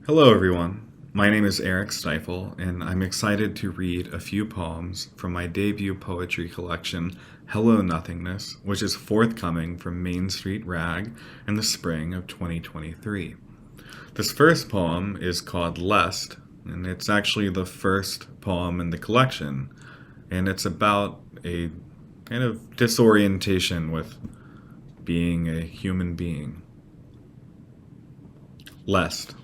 Hello, everyone. My name is Eric Stiefel, and I'm excited to read a few poems from my debut poetry collection, Hello, Nothingness, which is forthcoming from Main Street Rag in the spring of 2023. This first poem is called Lest, and it's actually the first poem in the collection, and it's about a kind of disorientation with being a human being. Lest.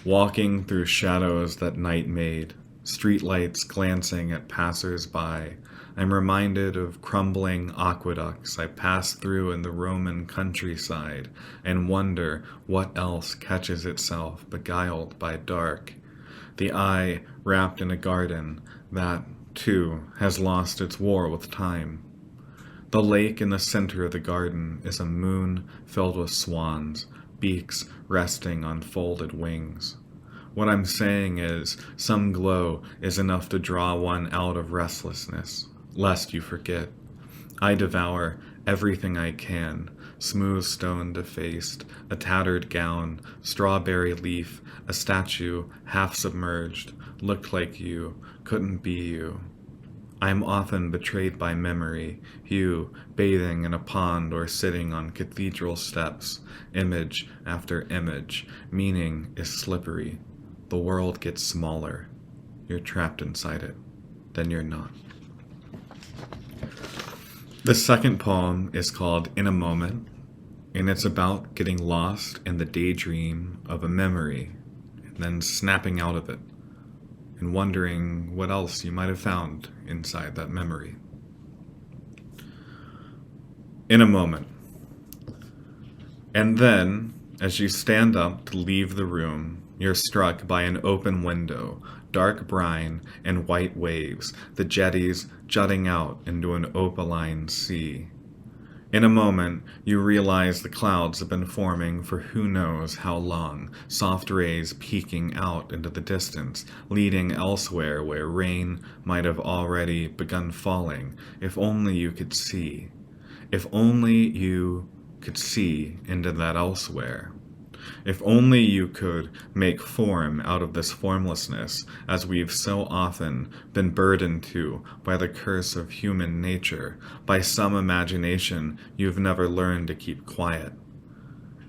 Walking through shadows that night made, streetlights glancing at passers-by, I'm reminded of crumbling aqueducts I passed through in the Roman countryside and wonder what else catches itself beguiled by dark. The eye wrapped in a garden that, too, has lost its war with time. The lake in the center of the garden is a moon filled with swans, beaks resting on folded wings. What I'm saying is, some glow is enough to draw one out of restlessness, lest you forget. I devour everything I can, smooth stone defaced, a tattered gown, strawberry leaf, a statue half submerged, looked like you, couldn't be you. I am often betrayed by memory, you bathing in a pond or sitting on cathedral steps, image after image, meaning is slippery. The world gets smaller. You're trapped inside it. Then you're not. The second poem is called In a Moment, and it's about getting lost in the daydream of a memory, and then snapping out of it, and wondering what else you might have found inside that memory. In a moment. And then, as you stand up to leave the room, you're struck by an open window, dark brine and white waves, the jetties jutting out into an opaline sea. In a moment, you realize the clouds have been forming for who knows how long, soft rays peeking out into the distance, leading elsewhere where rain might have already begun falling, if only you could see. If only you could see into that elsewhere. If only you could make form out of this formlessness, as we've so often been burdened to by the curse of human nature, by some imagination you've never learned to keep quiet.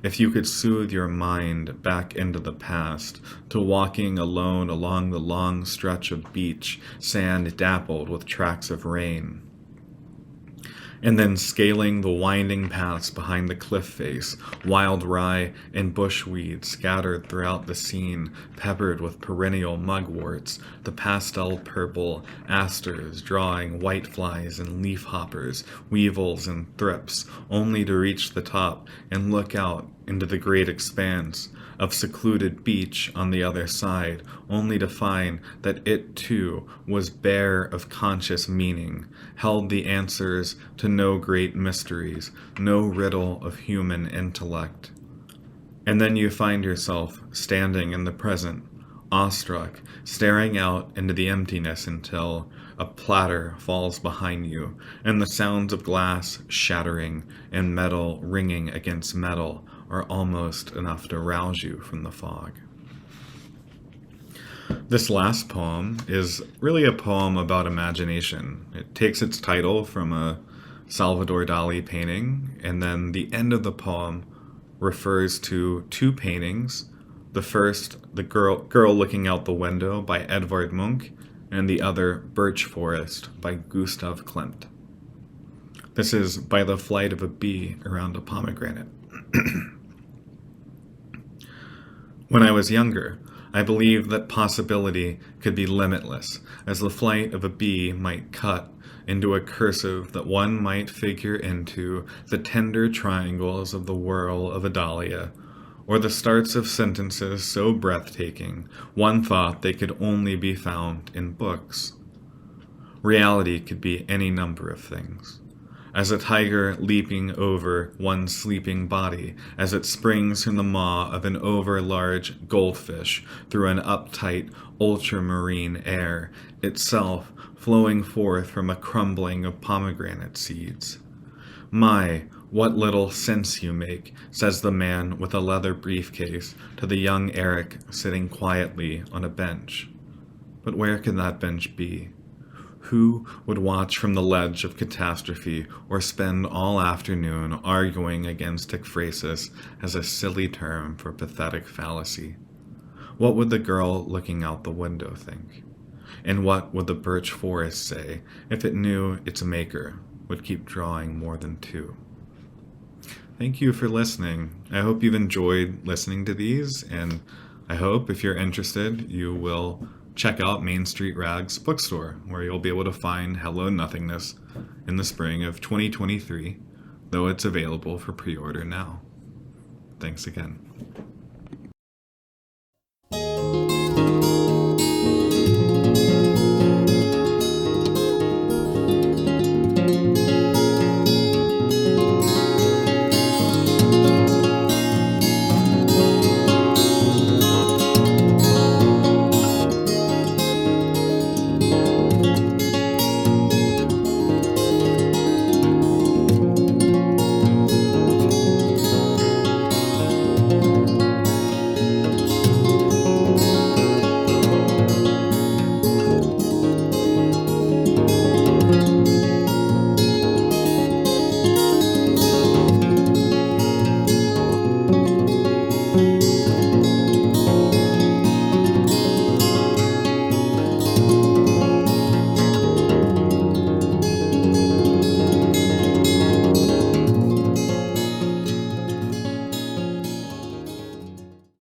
If you could soothe your mind back into the past, to walking alone along the long stretch of beach, sand dappled with tracks of rain, and then scaling the winding paths behind the cliff face, wild rye and bushweed scattered throughout the scene, peppered with perennial mugworts, the pastel purple asters drawing whiteflies and leafhoppers, weevils and thrips, only to reach the top and look out into the great expanse of secluded beach on the other side, only to find that it too was bare of conscious meaning, held the answers to no great mysteries, no riddle of human intellect. And then you find yourself standing in the present, awestruck, staring out into the emptiness until a platter falls behind you, and the sounds of glass shattering and metal ringing against metal are almost enough to rouse you from the fog. This last poem is really a poem about imagination. It takes its title from a Salvador Dali painting, and then the end of the poem refers to two paintings. The first, The Girl Looking Out the Window by Edvard Munch, and the other, Birch Forest by Gustav Klimt. This is By the Flight of a Bee Around a Pomegranate. When I was younger, I believed that possibility could be limitless, as the flight of a bee might cut into a cursive that one might figure into the tender triangles of the whirl of a dahlia, or the starts of sentences so breathtaking one thought they could only be found in books. Reality could be any number of things. As a tiger leaping over one sleeping body, as it springs from the maw of an overlarge goldfish through an uptight ultramarine air, itself flowing forth from a crumbling of pomegranate seeds. My, What little sense you make, says the man with a leather briefcase to the young Eric sitting quietly on a bench. But where can that bench be? Who would watch from the ledge of catastrophe or spend all afternoon arguing against ekphrasis as a silly term for pathetic fallacy? What would the girl looking out the window think? And what would the birch forest say if it knew its maker would keep drawing more than two? Thank you for listening. I hope you've enjoyed listening to these, and I hope if you're interested, you will check out Main Street Rags bookstore, where you'll be able to find Hello Nothingness in the spring of 2023, though it's available for pre-order now. Thanks again.